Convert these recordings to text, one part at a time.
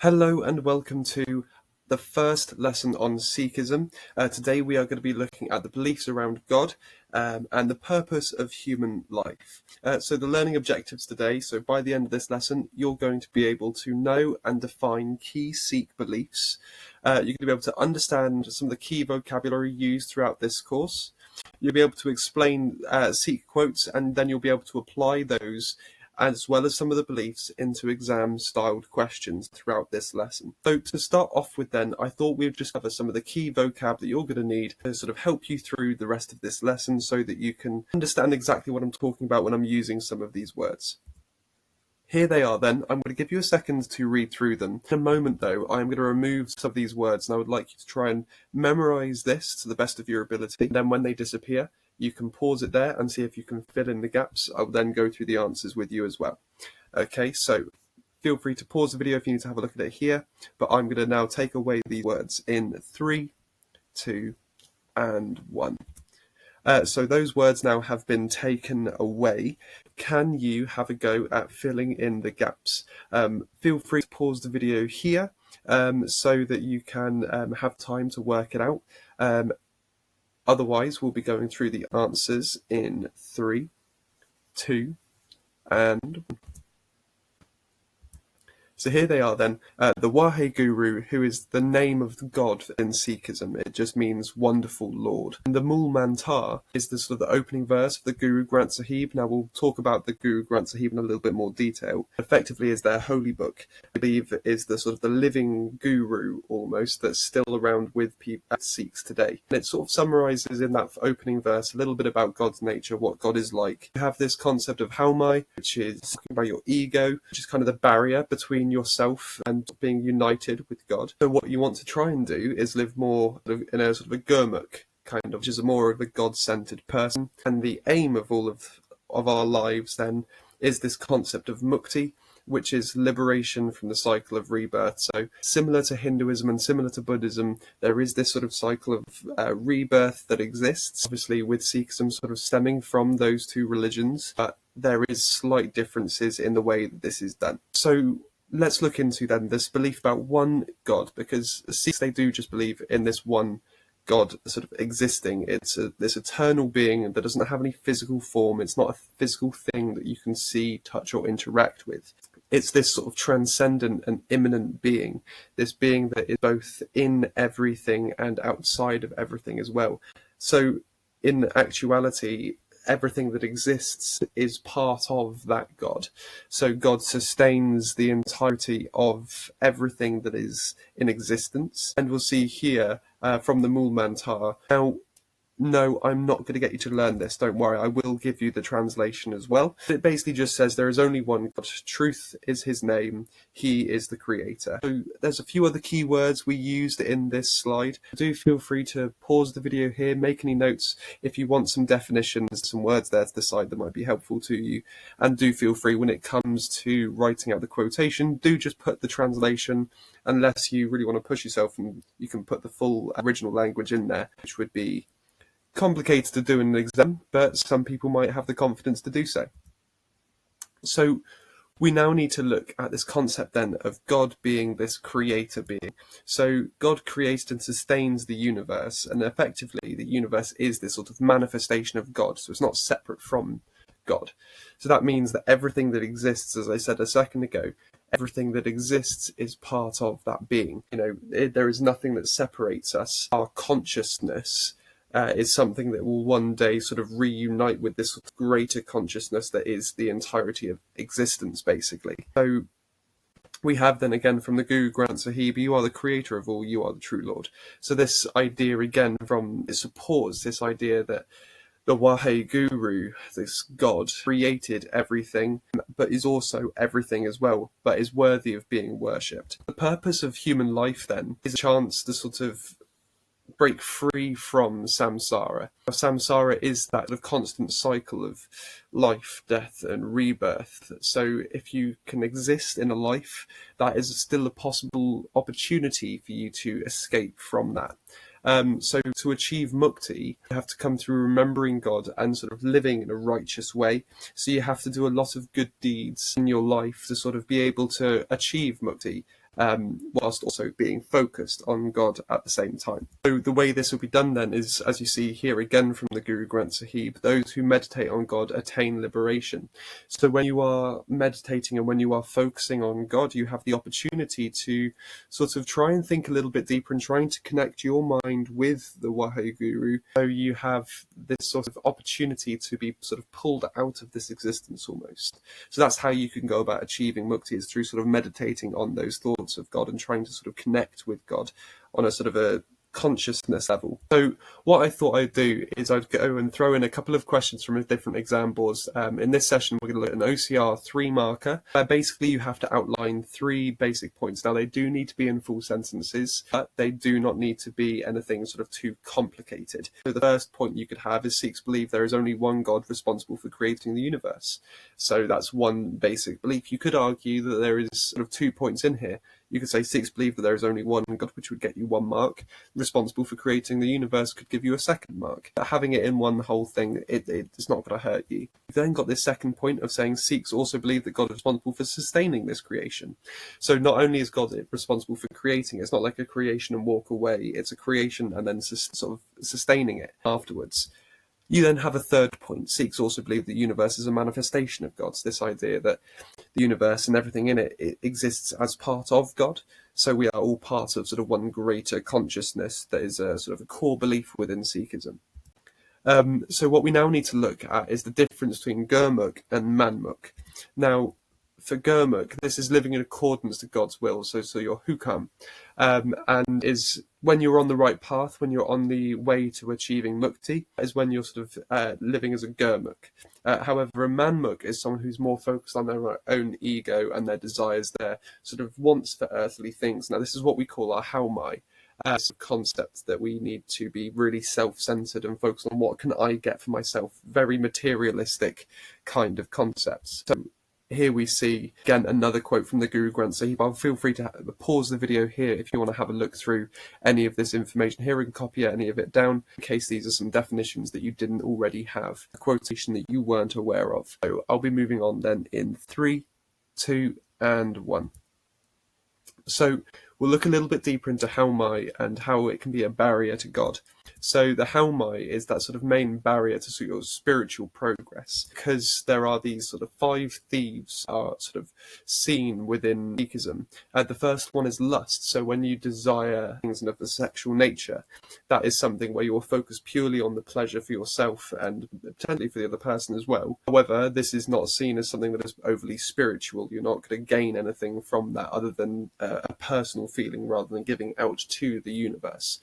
Hello and welcome to the first lesson on Sikhism. Today we are going to be looking at the beliefs around God and the purpose of human life. So the learning objectives today, so by the end of this lesson, you're going to be able to know and define key Sikh beliefs. You're going to be able to understand some of the key vocabulary used throughout this course. You'll be able to explain Sikh quotes, and then you'll be able to apply those as well as some of the beliefs into exam-styled questions throughout this lesson. So to start off with then, I thought we would just cover some of the key vocab that you're going to need to sort of help you through the rest of this lesson so that you can understand exactly what I'm talking about when I'm using some of these words. Here they are then. I'm going to give you a second to read through them. In a moment though, I'm going to remove some of these words and I would like you to try and memorize this to the best of your ability. Then when they disappear, you can pause it there and see if you can fill in the gaps. I'll then go through the answers with you as well. Okay, so feel free to pause the video if you need to have a look at it here, but I'm going to now take away these words in 3, 2, and 1. So those words now have been taken away. Can you have a go at filling in the gaps? Feel free to pause the video here so that you can have time to work it out. Otherwise, we'll be going through the answers in 3, 2, and 1. So here they are then. The Waheguru, who is the name of the God in Sikhism, it just means wonderful Lord. And the Mool Mantar is the sort of the opening verse of the Guru Granth Sahib. Now we'll talk about the Guru Granth Sahib in a little bit more detail. Effectively is their holy book. I believe is the sort of the living guru almost that's still around with people Sikhs today. And it sort of summarizes in that opening verse a little bit about God's nature, what God is like. You have this concept of Haumai, which is talking about your ego, which is kind of the barrier between yourself and being united with God. So what you want to try and do is live more in a sort of a Gurmukh kind of, which is more of a God-centered person. And the aim of all of our lives then is this concept of mukti, which is liberation from the cycle of rebirth. So similar to Hinduism and similar to Buddhism, there is this sort of cycle of rebirth that exists, obviously with Sikhism sort of stemming from those two religions, but there is slight differences in the way that this is done. So let's look into then this belief about one God, because Sikhs, they do just believe in this one God sort of existing. It's this eternal being that doesn't have any physical form. It's not a physical thing that you can see, touch, or interact with. It's this sort of transcendent and immanent being, this being that is both in everything and outside of everything as well. So in actuality, everything that exists is part of that God. So God sustains the entirety of everything that is in existence. And we'll see here from the Mool Mantar. Now, no, I'm not going to get you to learn this, don't worry, I will give you the translation as well. It basically just says there is only one God, truth is his name, he is the creator. So there's a few other keywords we used in this slide. Do feel free to pause the video here, make any notes if you want some definitions, some words there to the side that might be helpful to you. And do feel free when it comes to writing out the quotation, do just put the translation, unless you really want to push yourself and you can put the full original language in there, which would be complicated to do in an exam, but some people might have the confidence to do so. So we now need to look at this concept then of God being this creator being. So God creates and sustains the universe, and effectively the universe is this sort of manifestation of God, so it's not separate from God. So that means that everything that exists, as I said a second ago, everything that exists is part of that being. There is nothing that separates us. Our consciousness is something that will one day sort of reunite with this sort of greater consciousness that is the entirety of existence, basically. So we have then again from the Guru Granth Sahib, you are the creator of all, you are the true Lord. So this idea again it supports this idea that the Waheguru, this God, created everything, but is also everything as well, but is worthy of being worshipped. The purpose of human life then is a chance to sort of break free from samsara. Samsara is that constant cycle of life, death, and rebirth. So if you can exist in a life, that is still a possible opportunity for you to escape from that. So to achieve mukti, you have to come through remembering God and sort of living in a righteous way. So you have to do a lot of good deeds in your life to sort of be able to achieve mukti. whilst also being focused on God at the same time. So the way this will be done then is, as you see here again from the Guru Granth Sahib, those who meditate on God attain liberation. So when you are meditating and when you are focusing on God, you have the opportunity to sort of try and think a little bit deeper and trying to connect your mind with the Waheguru. So you have this sort of opportunity to be sort of pulled out of this existence almost. So that's how you can go about achieving mukti, is through sort of meditating on those thoughts of God and trying to sort of connect with God on a sort of a consciousness level. So what I thought I'd do is I'd go and throw in a couple of questions from different exam boards. In this session, we're going to look at an OCR 3 marker, where basically you have to outline 3 basic points. Now, they do need to be in full sentences, but they do not need to be anything sort of too complicated. So the first point you could have is Sikhs believe there is only one God responsible for creating the universe. So that's one basic belief. You could argue that there is sort of 2 points in here. You could say Sikhs believe that there is only one God, which would get you 1 mark. Responsible for creating the universe could give you a 2nd mark. But having it in one whole thing, it's not going to hurt you. You've then got this second point of saying Sikhs also believe that God is responsible for sustaining this creation. So not only is God responsible for creating, it's not like a creation and walk away. It's a creation and then sort of sustaining it afterwards. You then have a third point. Sikhs also believe the universe is a manifestation of God. So this idea that the universe and everything in it exists as part of God. So we are all part of sort of one greater consciousness that is a sort of a core belief within Sikhism. So what we now need to look at is the difference between Gurmukh and Manmukh. Now, for Gurmukh, this is living in accordance to God's will, so your hukam, and is when you're on the right path, when you're on the way to achieving mukti, is when you're sort of living as a Gurmukh. However, a Manmukh is someone who's more focused on their own ego and their desires, their sort of wants for earthly things. Now, this is what we call our haumai. It's a concept that we need to be really self-centered and focus on what can I get for myself, very materialistic kind of concepts. So here we see, again, another quote from the Guru Granth Sahib. Feel free to pause the video here if you want to have a look through any of this information here and copy any of it down in case these are some definitions that you didn't already have, a quotation that you weren't aware of. So I'll be moving on then in 3, 2, and 1. So we'll look a little bit deeper into Haumai and how it can be a barrier to God. So the Haumai is that sort of main barrier to sort of spiritual progress, because there are these sort of 5 thieves are sort of seen within Sikhism. The first one is lust. So when you desire things of the sexual nature, that is something where you're focused purely on the pleasure for yourself and potentially for the other person as well. However, this is not seen as something that is overly spiritual. You're not going to gain anything from that other than a personal feeling rather than giving out to the universe.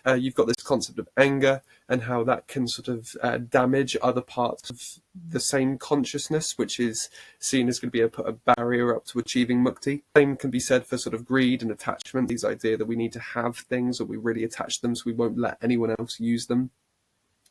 You've got this concept of anger and how that can sort of damage other parts of the same consciousness, which is seen as going to be put a barrier up to achieving mukti. Same can be said for sort of greed and attachment, these idea that we need to have things or we really attach to them so we won't let anyone else use them.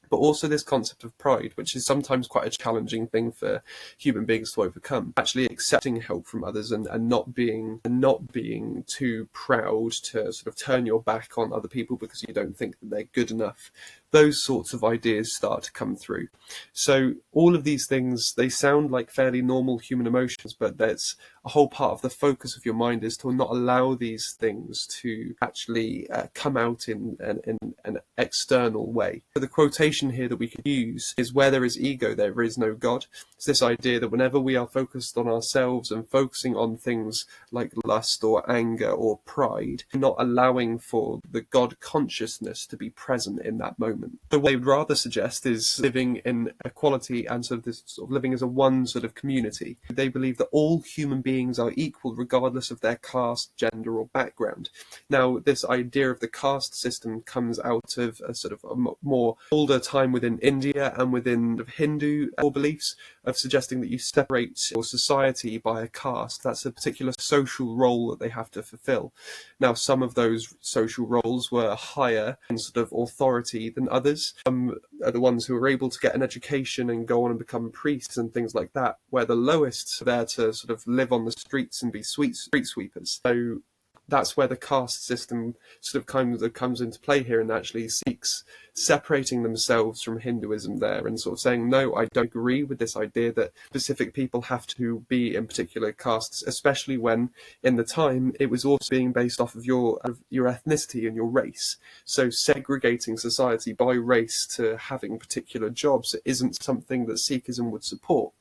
But also this concept of pride, which is sometimes quite a challenging thing for human beings to overcome. Actually accepting help from others and not being too proud to sort of turn your back on other people because you don't think that they're good enough. Those sorts of ideas start to come through. So all of these things, they sound like fairly normal human emotions, but that's a whole part of the focus of your mind is to not allow these things to actually come out in an external way. So the quotation here that we could use is, where there is ego, there is no God. It's this idea that whenever we are focused on ourselves and focusing on things like lust or anger or pride, not allowing for the God consciousness to be present in that moment. So what I would rather suggest is living in equality and sort of this sort of living as a one sort of community. They believe that all human beings are equal regardless of their caste, gender or background. Now, this idea of the caste system comes out of a sort of a more older time within India and within the Hindu beliefs of suggesting that you separate your society by a caste. That's a particular social role that they have to fulfill. Now, some of those social roles were higher in sort of authority than others. Some are the ones who are able to get an education and go on and become priests and things like that, where the lowest are there to sort of live on the streets and be street sweepers. So that's where the caste system sort of comes into play here, and actually Sikhs separating themselves from Hinduism there and sort of saying, no, I don't agree with this idea that specific people have to be in particular castes, especially when in the time it was also being based off of your ethnicity and your race. So segregating society by race to having particular jobs isn't something that Sikhism would support.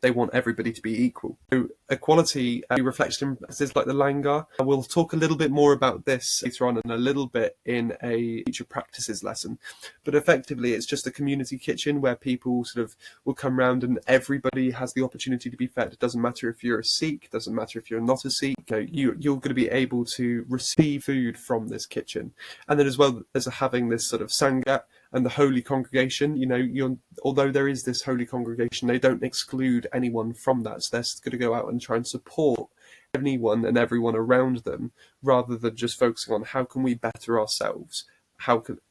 They want everybody to be equal. So equality reflected in practices like the langar. We'll talk a little bit more about this later on and a little bit in a future practices lesson. But effectively, it's just a community kitchen where people sort of will come round and everybody has the opportunity to be fed. It doesn't matter if you're a Sikh, doesn't matter if you're not a Sikh. You're going to be able to receive food from this kitchen. And then as well as having this sort of sangat and the holy congregation, although there is this holy congregation, they don't exclude anyone from that. So they're going to go out and try and support anyone and everyone around them, rather than just focusing on how can we better ourselves,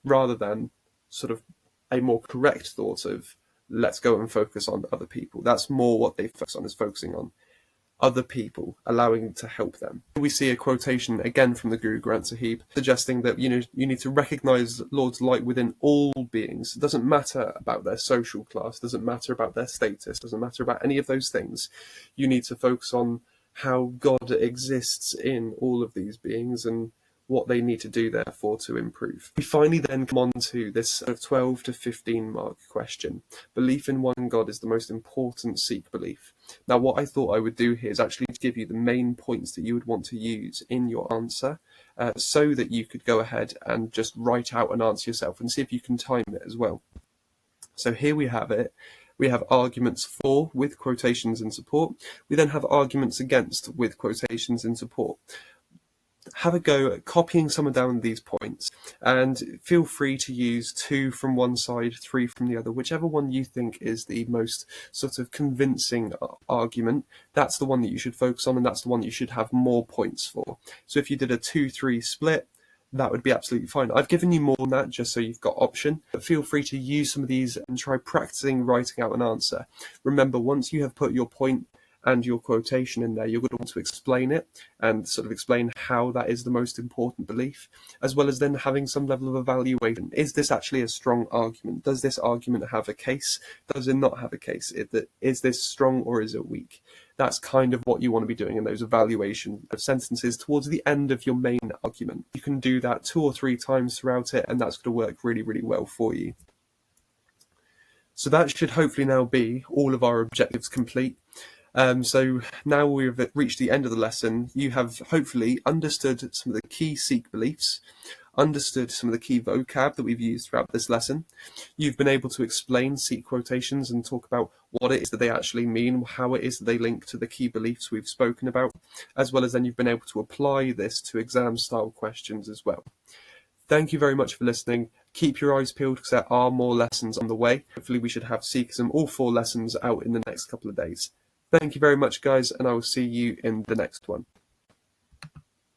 rather than sort of a more correct thought of let's go and focus on other people. That's more what they focus on, is focusing on other people, allowing to help them. We see a quotation again from the Guru Granth Sahib suggesting that you need to recognize Lord's light within all beings. It doesn't matter about their social class, doesn't matter about their status, doesn't matter about any of those things. You need to focus on how God exists in all of these beings and what they need to do, therefore, to improve. We finally then come on to this sort of 12 to 15 mark question. Belief in one God is the most important Sikh belief. Now, what I thought I would do here is actually to give you the main points that you would want to use in your answer, so that you could go ahead and just write out an answer yourself and see if you can time it as well. So here we have it. We have arguments for with quotations in support. We then have arguments against with quotations in support. Have a go at copying some down these points, and feel free to use 2 from one side, 3 from the other, whichever one you think is the most sort of convincing argument. That's the one that you should focus on, and that's the one that you should have more points for. So if you did a 2-3 split, that would be absolutely fine. I've given you more than that just so you've got option, but feel free to use some of these and try practicing writing out an answer. Remember, once you have put your point and your quotation in there, you're going to want to explain it and sort of explain how that is the most important belief, as well as then having some level of evaluation. Is this actually a strong argument? Does this argument have a case? Does it not have a case? Is this strong or is it weak? That's kind of what you want to be doing in those evaluation of sentences towards the end of your main argument. You can do that 2 or 3 times throughout it, and that's going to work really, really well for you. So that should hopefully now be all of our objectives complete. So now we've reached the end of the lesson. You have hopefully understood some of the key Sikh beliefs, understood some of the key vocab that we've used throughout this lesson. You've been able to explain Sikh quotations and talk about what it is that they actually mean, how it is that they link to the key beliefs we've spoken about, as well as then you've been able to apply this to exam-style questions as well. Thank you very much for listening. Keep your eyes peeled because there are more lessons on the way. Hopefully we should have Sikhism, all 4 lessons, out in the next couple of days. Thank you very much, guys, and I will see you in the next one.